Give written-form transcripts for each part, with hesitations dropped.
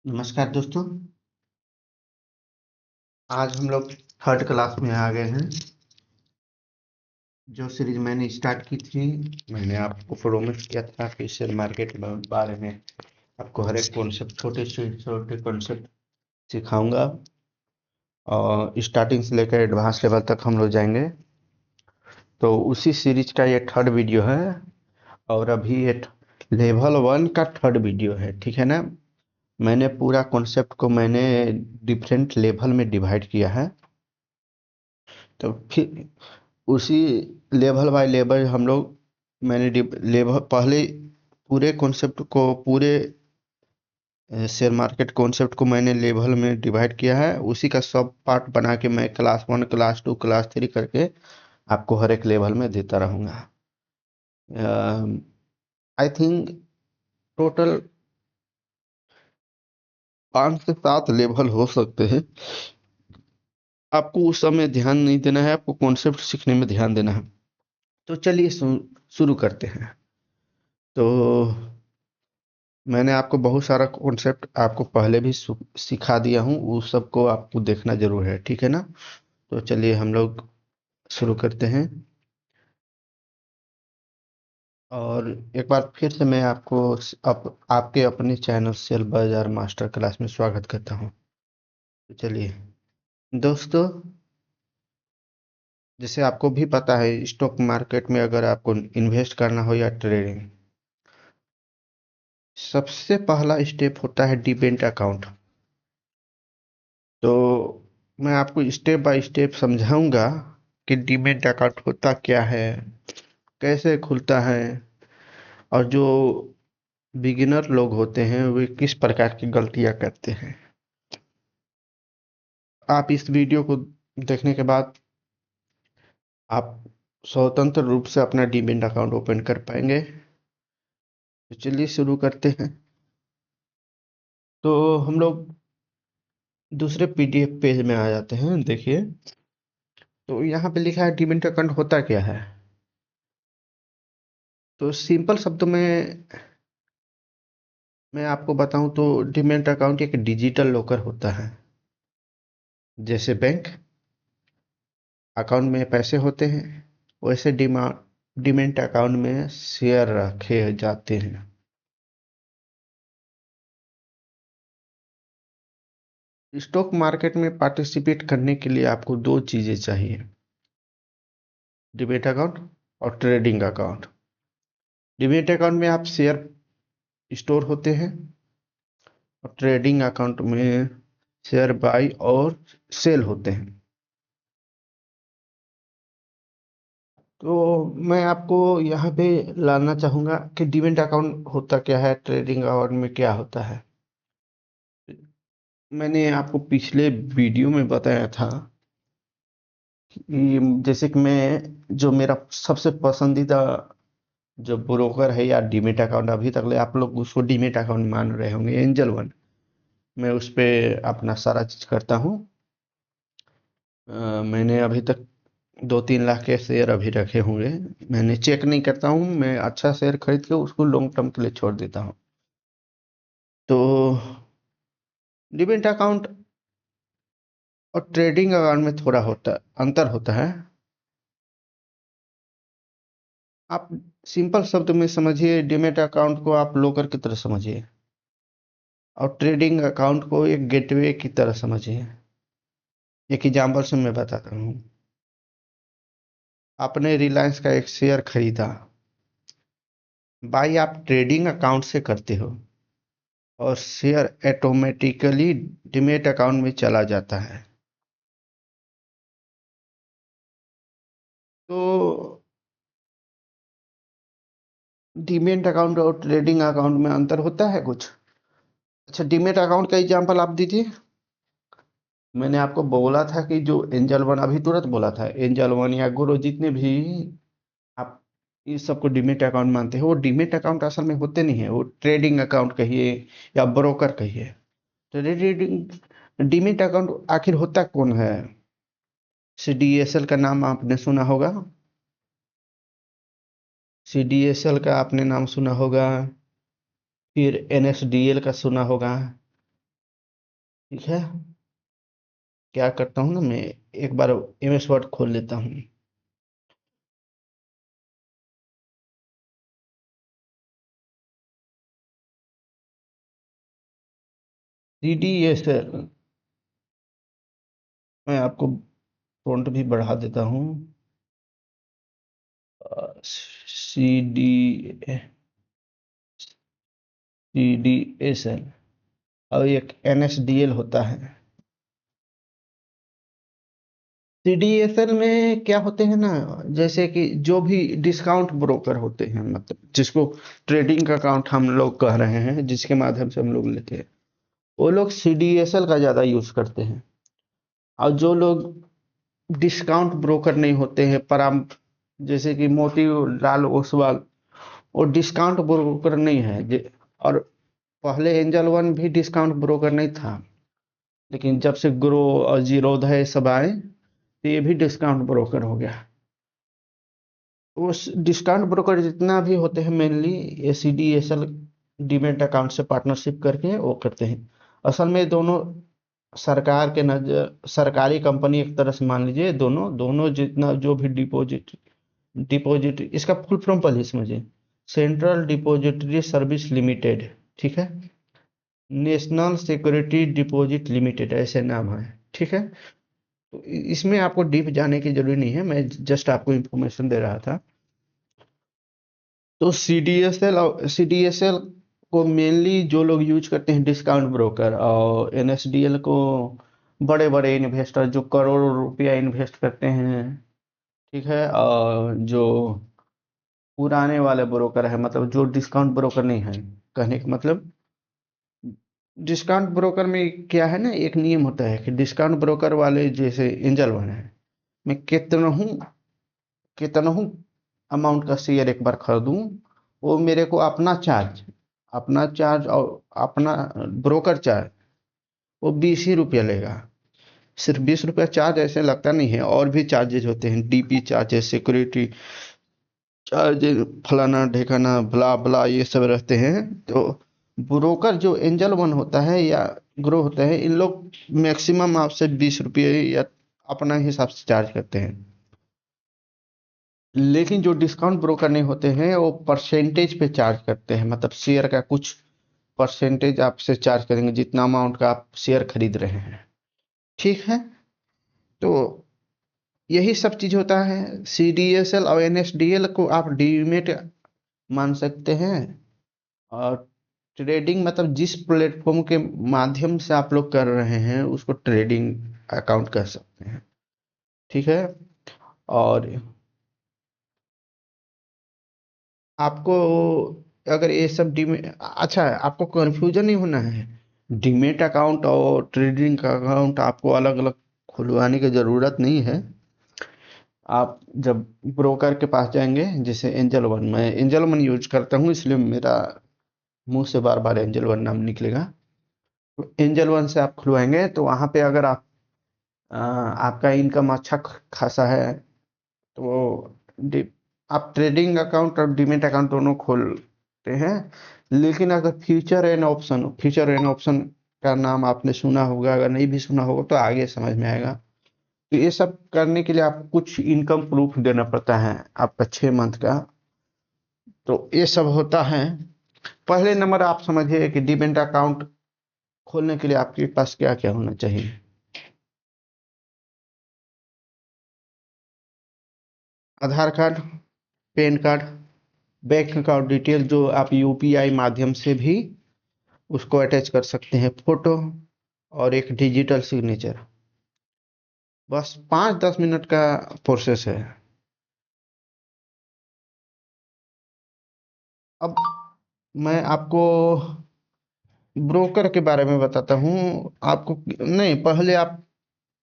नमस्कार दोस्तों। आज हम लोग थर्ड क्लास में आ गए हैं। जो सीरीज मैंने स्टार्ट की थी, मैंने आपको प्रोमिस किया था कि शेयर मार्केट के बारे में आपको हर एक कॉन्सेप्ट, छोटे से छोटे कॉन्सेप्ट सिखाऊंगा और स्टार्टिंग से लेकर एडवांस लेवल तक हम लोग जाएंगे। तो उसी सीरीज का ये थर्ड वीडियो है और अभी ये लेवल 1 का थर्ड वीडियो है, ठीक है ना। मैंने पूरा कॉन्सेप्ट को मैंने डिफरेंट लेवल में डिवाइड किया है। तो फिर उसी लेवल बाय लेवल हम लोग मैंने लेवल पहले पूरे कॉन्सेप्ट को, पूरे शेयर मार्केट कॉन्सेप्ट को मैंने लेवल में डिवाइड किया है। उसी का सब पार्ट बना के मैं क्लास 1, क्लास 2, क्लास 3 करके आपको हर एक लेवल में देता रहूँगा। आई थिंक टोटल 5 से 7 लेवल हो सकते हैं। आपको उस समय ध्यान नहीं देना है, आपको कॉन्सेप्ट सीखने में ध्यान देना है। तो चलिए शुरू करते हैं। तो मैंने आपको बहुत सारा कॉन्सेप्ट आपको पहले भी सिखा दिया हूँ, उस सबको आपको देखना जरूर है, ठीक है ना। तो चलिए हम लोग शुरू करते हैं। और एक बार फिर से मैं आपको आपके अपने चैनल शेयर बाजार मास्टर क्लास में स्वागत करता हूँ। तो चलिए दोस्तों, जैसे आपको भी पता है, स्टॉक मार्केट में अगर आपको इन्वेस्ट करना हो या ट्रेडिंग, सबसे पहला स्टेप होता है डिमेट अकाउंट। तो मैं आपको स्टेप बाय स्टेप समझाऊंगा कि डीमैट अकाउंट होता क्या है, कैसे खुलता है, और जो बिगिनर लोग होते हैं वे किस प्रकार की गलतियां करते हैं। आप इस वीडियो को देखने के बाद आप स्वतंत्र रूप से अपना डीमैट अकाउंट ओपन कर पाएंगे। तो चलिए शुरू करते हैं। तो हम लोग दूसरे पीडीएफ पेज में आ जाते हैं। देखिए, तो यहाँ पे लिखा है डीमैट अकाउंट होता क्या है। तो सिंपल शब्दों में मैं आपको बताऊं तो डीमैट अकाउंट एक डिजिटल लॉकर होता है। जैसे बैंक अकाउंट में पैसे होते हैं, वैसे डीमैट अकाउंट में शेयर रखे जाते हैं। स्टॉक मार्केट में पार्टिसिपेट करने के लिए आपको दो चीजें चाहिए, डीमैट अकाउंट और ट्रेडिंग अकाउंट। डीमैट अकाउंट में आप शेयर स्टोर होते हैं और ट्रेडिंग अकाउंट में शेयर बाई और सेल होते हैं। तो मैं आपको यहाँ पे लाना चाहूंगा कि डीमैट अकाउंट होता क्या है, ट्रेडिंग अकाउंट में क्या होता है। मैंने आपको पिछले वीडियो में बताया था कि जैसे कि मैं, जो मेरा सबसे पसंदीदा जो ब्रोकर है या डीमैट अकाउंट, अभी तक ले आप लोग उसको डीमैट अकाउंट मान रहे होंगे, एंजल वन। मैं उस पे अपना सारा चीज करता हूँ। मैंने अभी तक 2-3 लाख के शेयर अभी रखे होंगे। मैंने चेक नहीं करता हूँ, मैं अच्छा शेयर खरीद के उसको लॉन्ग टर्म के लिए छोड़ देता हूँ। तो डिमेट अकाउंट और ट्रेडिंग अकाउंट में थोड़ा होता अंतर होता है। आप सिंपल शब्द में समझिए, डिमेट अकाउंट को आप लोकर की तरह समझिए और ट्रेडिंग अकाउंट को एक गेटवे की तरह समझिए। एक एग्जाम्पल से मैं बताता हूँ। आपने रिलायंस का एक शेयर खरीदा, बाई आप ट्रेडिंग अकाउंट से करते हो और शेयर ऑटोमेटिकली डिमेट अकाउंट में चला जाता है। तो डीमेट अकाउंट और ट्रेडिंग अकाउंट में अंतर होता है कुछ। अच्छा, डीमेट अकाउंट का एग्जांपल आप दीजिए। मैंने आपको बोला था कि जो एंजल वन, अभी तुरंत बोला था, एंजल वन या गुरु, जितने भी आप इस सबको डीमेट अकाउंट मानते हो, वो डीमेट अकाउंट असल में होते नहीं है, वो ट्रेडिंग अकाउंट कहिए या ब्रोकर कहिए। ट्रेडिंग डीमेट अकाउंट आखिर होता कौन है। सीडीएसएल का नाम आपने सुना होगा। सीडीएसएल का आपने नाम सुना होगा, फिर एनएसडीएल का सुना होगा, ठीक है, क्या करता हूँ ना मैं, एक बार एमएस वर्ड खोल लेता हूँ। CDSL, मैं आपको फ़ॉन्ट भी बढ़ा देता हूँ। CDSL, और एक NSDL होता है। CDSL में क्या होते हैं ना, जैसे कि जो भी डिस्काउंट ब्रोकर होते हैं, मतलब जिसको ट्रेडिंग का अकाउंट हम लोग कह रहे हैं, जिसके माध्यम से हम लोग लेते हैं, वो लोग CDSL का ज़्यादा यूज़ करते हैं। और जो लोग डिस्काउंट ब्रोकर नहीं होते हैं, पराम जैसे कि मोतीलाल ओसवाल, वो डिस्काउंट ब्रोकर नहीं है और पहले एंजल वन भी डिस्काउंट ब्रोकर नहीं था, लेकिन जब से ग्रो और जीरोधा सब आए तो ये भी डिस्काउंट ब्रोकर हो गया। उस डिस्काउंट ब्रोकर जितना भी होते हैं मेनली ये CDSL डीमेट अकाउंट से पार्टनरशिप करके वो करते हैं। असल में दोनों सरकार के नजर सरकारी कंपनी एक तरह से मान लीजिए, दोनों दोनों जितना जो भी डिपॉजिट डिपॉजिट इसका फुल फॉर्म पढ़िए समझिए, सेंट्रल डिपॉजिटरी सर्विस लिमिटेड, ठीक है, नेशनल सिक्योरिटी डिपॉजिट लिमिटेड ऐसे नाम है, ठीक है। तो इसमें आपको डीप जाने की जरूरी नहीं है, मैं जस्ट आपको इंफॉर्मेशन दे रहा था। तो CDSL को मेनली जो लोग यूज करते हैं डिस्काउंट ब्रोकर, और NSDL को बड़े बड़े इन्वेस्टर जो करोड़ों रुपया इन्वेस्ट करते हैं, ठीक है, और जो पुराने वाले ब्रोकर है, मतलब जो डिस्काउंट ब्रोकर नहीं है, कहने का मतलब डिस्काउंट ब्रोकर में क्या है ना, एक नियम होता है कि डिस्काउंट ब्रोकर वाले जैसे एंजल वन है, मैं कितना हूँ अमाउंट का शेयर एक बार खरीदूं, वो मेरे को अपना चार्ज और अपना ब्रोकर चार्ज वो 20 ही रुपया लेगा। सिर्फ 20 रुपया चार्ज ऐसे लगता नहीं है, और भी चार्जेस होते हैं, DP चार्जेस, सिक्योरिटी चार्जेस, फलाना ढेकाना ब्ला ब्ला, ये सब रहते हैं। तो ब्रोकर जो एंजल वन होता है या ग्रो होता है, इन लोग मैक्सिमम आपसे 20 रुपये या अपना हिसाब से चार्ज करते हैं। लेकिन जो डिस्काउंट ब्रोकर नहीं होते हैं वो परसेंटेज पे चार्ज करते हैं, मतलब शेयर का कुछ परसेंटेज आपसे चार्ज करेंगे जितना अमाउंट का आप शेयर खरीद रहे हैं, ठीक है। तो यही सब चीज होता है। CDSL और NSDL को आप डीमेट मान सकते हैं, और ट्रेडिंग मतलब जिस प्लेटफॉर्म के माध्यम से आप लोग कर रहे हैं उसको ट्रेडिंग अकाउंट कह सकते हैं, ठीक है। और आपको अगर ये सब डीमेट, अच्छा आपको कंफ्यूजन नहीं होना है, डीमेट अकाउंट और ट्रेडिंग का अकाउंट आपको अलग अलग खुलवाने की ज़रूरत नहीं है। आप जब ब्रोकर के पास जाएंगे, जैसे एंजल वन, मैं एंजल वन यूज करता हूँ इसलिए मेरा मुंह से बार बार एंजल वन नाम निकलेगा। तो एंजल वन से आप खुलवाएंगे तो वहाँ पे अगर आपका इनकम अच्छा खासा है तो आप ट्रेडिंग अकाउंट और डीमेट अकाउंट दोनों खोलते हैं। लेकिन अगर फ्यूचर एंड ऑप्शन का नाम आपने सुना होगा, अगर नहीं भी सुना होगा तो आगे समझ में आएगा। तो ये सब करने के लिए आपको कुछ इनकम प्रूफ देना पड़ता है आपका 6 मंथ का। तो ये सब होता है। पहले नंबर आप समझिए कि डीमेट अकाउंट खोलने के लिए आपके पास क्या क्या होना चाहिए। Aadhaar card, PAN card, bank account detail जो आप UPI माध्यम से भी उसको अटैच कर सकते हैं, फोटो, और एक डिजिटल सिग्नेचर। बस 5-10 मिनट का प्रोसेस है। अब मैं आपको ब्रोकर के बारे में बताता हूँ। आपको नहीं, पहले आप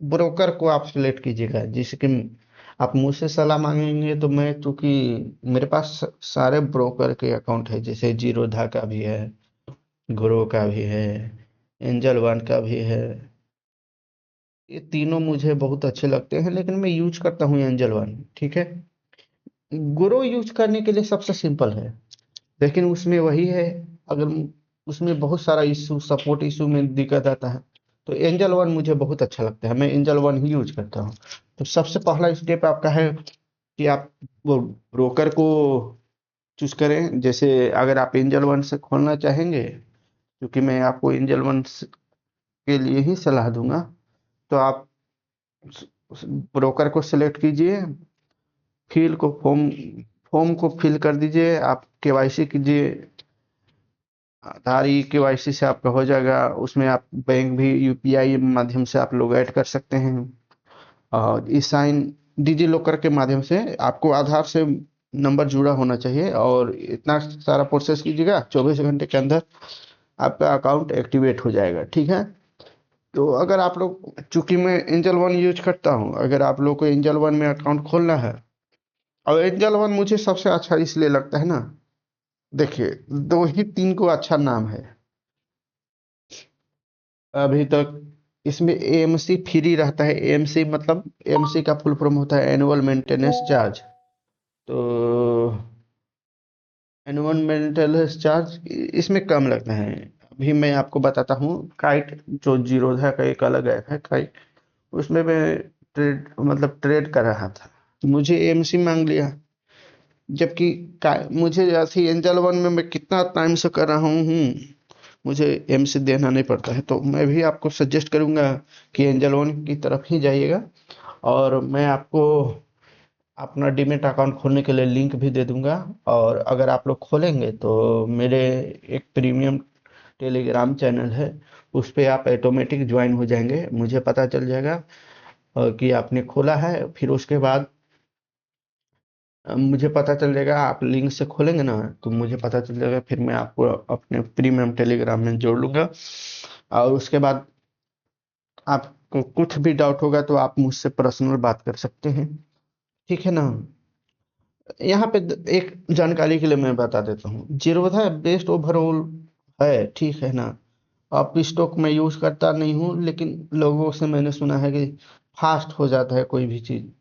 ब्रोकर को आप सिलेक्ट कीजिएगा, जिससे कि आप मुझसे सलाह मांगेंगे तो मैं, चूंकि मेरे पास सारे ब्रोकर के अकाउंट है, जैसे जीरोधा का भी है, ग्रो का भी है, एंजल वन का भी है, ये तीनों मुझे बहुत अच्छे लगते हैं, लेकिन मैं यूज करता हूँ एंजल वन, ठीक है। ग्रो यूज करने के लिए सबसे सिंपल है, लेकिन उसमें वही है, अगर उसमें बहुत सारा इशू, सपोर्ट इशू में दिक्कत आता है। तो एंजल वन मुझे बहुत अच्छा लगता है, मैं एंजल वन ही यूज करता हूँ। तो सबसे पहला स्टेप आपका है कि आप वो ब्रोकर को चूज करें। जैसे अगर आप एंजल वन से खोलना चाहेंगे, क्योंकि मैं आपको एंजल वन के लिए ही सलाह दूंगा, तो आप ब्रोकर को सिलेक्ट कीजिए, फिल को फॉर्म फॉर्म को फिल कर दीजिए, आप केवाईसी कीजिए। आधार ई केवाईसी से आपका हो जाएगा। उसमें आप बैंक भी यूपीआई माध्यम से आप लोग ऐड कर सकते हैं। और ई साइन डिजी लॉकर के माध्यम से आपको आधार से नंबर जुड़ा होना चाहिए, और इतना सारा प्रोसेस कीजिएगा, 24 घंटे के अंदर आपका अकाउंट एक्टिवेट हो जाएगा। ठीक है। तो अगर आप लोग, चूंकि मैं एंजल वन यूज करता हूँ, अगर आप लोग को एंजल वन में अकाउंट खोलना है, और एंजल वन मुझे सबसे अच्छा इसलिए लगता है ना, देखिए, दो ही तीन को अच्छा नाम है अभी तक। इसमें एएमसी फ्री रहता है। एएमसी मतलब, एएमसी का फुल फॉर्म होता है एनुअल मेंटेनेंस चार्ज। तो एनुअल मेंटेनेंस चार्ज इसमें कम लगता है। अभी मैं आपको बताता हूँ, काइट जो जीरोधा का एक अलग ऐप है काइट, उसमें मैं ट्रेड कर रहा था, मुझे एएमसी मांग लिया। जबकि मुझे ऐसी एंजल वन में मैं कितना टाइम से कर रहा हूँ, मुझे एमसी देना नहीं पड़ता है। तो मैं भी आपको सजेस्ट करूंगा कि एंजल वन की तरफ ही जाइएगा। और मैं आपको अपना डीमेट अकाउंट खोलने के लिए लिंक भी दे दूंगा। और अगर आप लोग खोलेंगे तो मेरे एक प्रीमियम टेलीग्राम चैनल है, उस पे आप ऑटोमेटिक ज्वाइन हो जाएंगे। मुझे पता चल जाएगा कि आपने खोला है। फिर उसके बाद मुझे पता चल जाएगा, आप लिंक से खोलेंगे ना, तो मुझे पता चल जाएगा, फिर मैं आपको अपने प्रीमियम टेलीग्राम में जोड़ लूंगा। और उसके बाद आपको कुछ भी डाउट होगा तो आप मुझसे पर्सनल बात कर सकते हैं। ठीक है ना। यहाँ पे एक जानकारी के लिए मैं बता देता हूँ, जीरोधा बेस्ट ओवरऑल है, ठीक है ना। आप स्टॉक में यूज करता नहीं हूँ, लेकिन लोगों से मैंने सुना है कि फास्ट हो जाता है कोई भी चीज।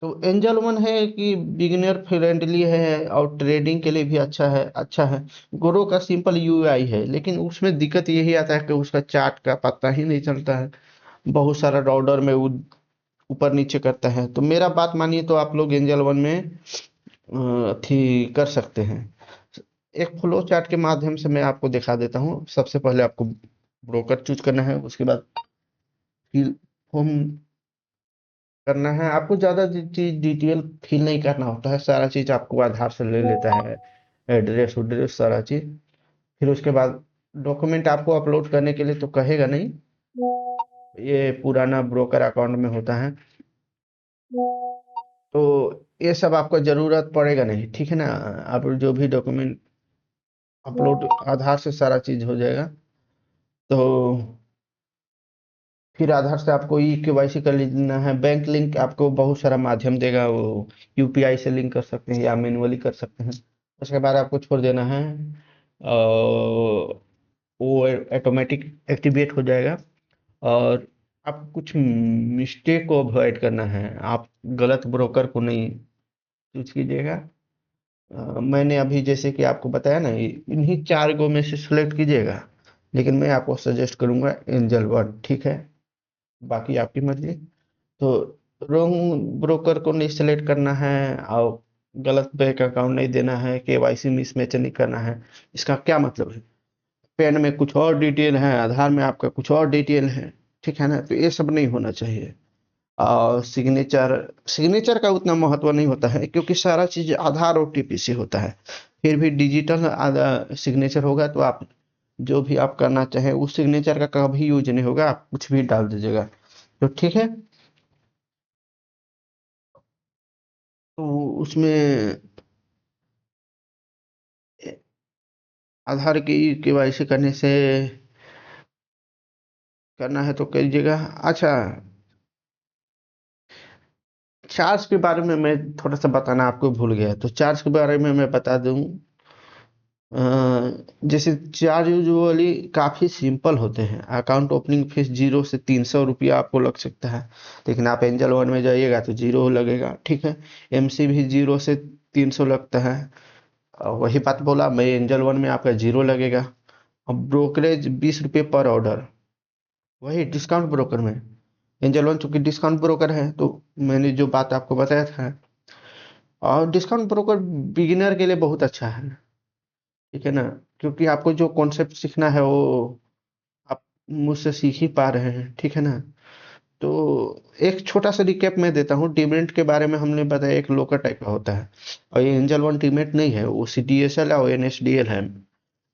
तो एंजल वन है कि बिगिनर फ्रेंडली है, और ट्रेडिंग के लिए भी अच्छा है। अच्छा है। गोरो का सिंपल यूआई है, लेकिन उसमें दिक्कत यही आता है कि उसका चार्ट का पता ही नहीं चलता है। बहुत सारा ऑर्डर में वो ऊपर नीचे करता है। तो मेरा बात मानिए तो आप लोग एंजल वन में थी कर सकते हैं। एक फ्लो चार्ट के माध्यम से मैं आपको दिखा देता हूँ। सबसे पहले आपको ब्रोकर चूज करना है, उसके बाद फिल होम करना है। आपको ज़्यादा चीज डिटेल फिल नहीं करना होता है, सारा चीज़ आपको आधार से ले लेता है, एड्रेस उड्रेस सारा चीज़। फिर उसके बाद डॉक्यूमेंट आपको अपलोड करने के लिए तो कहेगा नहीं, ये पुराना ब्रोकर अकाउंट में होता है। तो ये सब आपको ज़रूरत पड़ेगा नहीं, ठीक है ना। आप जो भी डॉक्यूमेंट अपलोड आधार से सारा चीज़ हो जाएगा। तो फिर आधार से आपको ई केवाईसी कर लेना है। बैंक लिंक आपको बहुत सारा माध्यम देगा, वो यूपीआई से लिंक कर सकते हैं या मैनुअली कर सकते हैं। उसके बाद आपको छोड़ देना है, और वो ऑटोमेटिक एक्टिवेट हो जाएगा। और आप कुछ मिस्टेक को अवॉइड करना है, आप गलत ब्रोकर को नहीं चूज कीजिएगा। मैंने अभी जैसे कि आपको बताया ना, इन्हीं चार गो में से सिलेक्ट कीजिएगा, लेकिन मैं आपको सजेस्ट करूंगा एंजल वन, ठीक है। बाकी आपकी मर्जी। तो रॉन्ग ब्रोकर को नहीं सेलेक्ट करना है, और गलत बैंक अकाउंट नहीं देना है, केवाईसी मिसमैच नहीं करना है। इसका क्या मतलब है, पैन में कुछ और डिटेल है, आधार में आपका कुछ और डिटेल है, ठीक है ना। तो ये सब नहीं होना चाहिए। और सिग्नेचर सिग्नेचर का उतना महत्व नहीं होता है, क्योंकि सारा चीज आधार और ओटीपी से होता है। फिर भी डिजिटल सिग्नेचर होगा तो आप जो भी आप करना चाहें, उस सिग्नेचर का कभी यूज नहीं होगा, आप कुछ भी डाल दीजिएगा। तो ठीक है। तो उसमें आधार की केवाईसी करने से करना है तो करिएगा। अच्छा, चार्ज के बारे में मैं थोड़ा सा बताना आपको भूल गया, तो चार्ज के बारे में मैं बता दूं। अ, जैसे चार्ज यूजुअली काफ़ी सिंपल होते हैं। अकाउंट ओपनिंग फीस 0 से 300 रुपया आपको लग सकता है, लेकिन आप एंजल वन में जाइएगा तो 0 लगेगा, ठीक है। एमसी भी 0 से 300 लगता है। वही बात बोला मैं, एंजल वन में आपका 0 लगेगा। अब ब्रोकरेज 20 रुपये पर ऑर्डर, वही डिस्काउंट ब्रोकर में, एंजल वन चूंकि डिस्काउंट ब्रोकर है, तो मैंने जो बात आपको बताया था, और डिस्काउंट ब्रोकर बिगिनर के लिए बहुत अच्छा है, ठीक है ना, क्योंकि आपको जो कॉन्सेप्ट सीखना है वो आप मुझसे सीख ही पा रहे हैं, ठीक है ना। तो एक छोटा सा रिकैप मैं देता हूँ। डीमेट के बारे में हमने बताया, एक लोकर टाइप का होता है, और ये एंजल वन डीमेट नहीं है, वो सीडीएसएल है और एनएसडीएल है।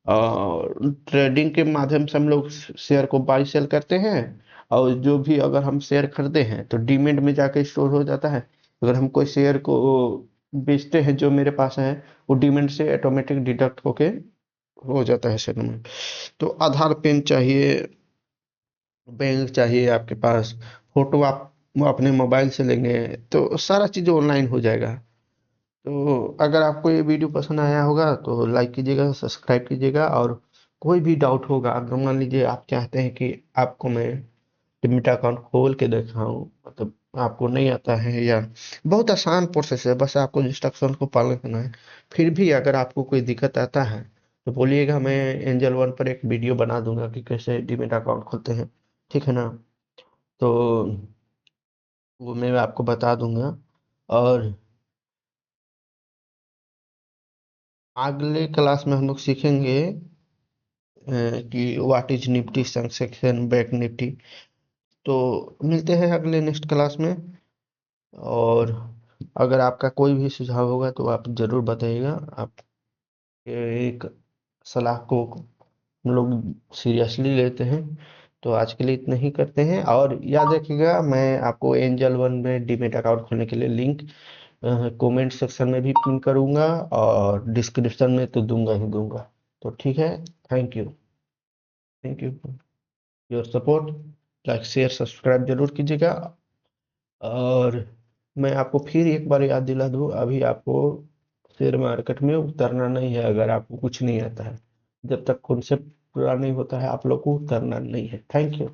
और ट्रेडिंग के माध्यम से हम लोग शेयर को बाई सेल करते हैं, और जो भी अगर हम शेयर खरीदे हैं तो डीमेट में जाके स्टोर हो जाता है। अगर हम कोई शेयर को बेचते हैं जो मेरे पास है, वो डीमेट से ऑटोमेटिक डिडक्ट होके हो जाता है सेटलमेंट। तो आधार पेन चाहिए, बैंक चाहिए आपके पास, फोटो आप अपने मोबाइल से लेंगे, तो सारा चीज़ ऑनलाइन हो जाएगा। तो अगर आपको ये वीडियो पसंद आया होगा तो लाइक कीजिएगा, सब्सक्राइब कीजिएगा, और कोई भी डाउट होगा, अगर मान लीजिए आप चाहते हैं कि आपको मैं डिमिट अकाउंट खोल के दिखाऊं, मतलब आपको नहीं आता है, या बहुत आसान प्रोसेस है, बस आपको इंस्ट्रक्शन को पालन करना है, फिर भी अगर आपको कोई दिक्कत आता है तो बोलिएगा, मैं एंजल वन पर एक वीडियो बना दूंगा कि कैसे डिमिट अकाउंट खोलते हैं, ठीक है ना। तो वो मैं आपको बता दूंगा। और अगले क्लास में हम लोग सीखेंगे कि what is Nifty section back Nifty. तो मिलते हैं अगले नेक्स्ट क्लास में। और अगर आपका कोई भी सुझाव होगा तो आप ज़रूर बताइएगा। आप एक सलाह को हम लोग सीरियसली लेते हैं। तो आज के लिए इतना ही करते हैं, और याद रखिएगा, मैं आपको एंजल वन में डीमेट अकाउंट खोलने के लिए लिंक कमेंट सेक्शन में भी पिन करूंगा, और डिस्क्रिप्शन में तो दूंगा ही दूंगा। तो ठीक है, thank you, thank you your support. Like share subscribe जरूर कीजिएगा। और मैं आपको फिर एक बार याद दिला दूं, अभी आपको शेयर मार्केट में उतरना नहीं है, अगर आपको कुछ नहीं आता है, जब तक कॉन्सेप्ट पूरा नहीं होता है आप लोग को उतरना नहीं है। Thank you.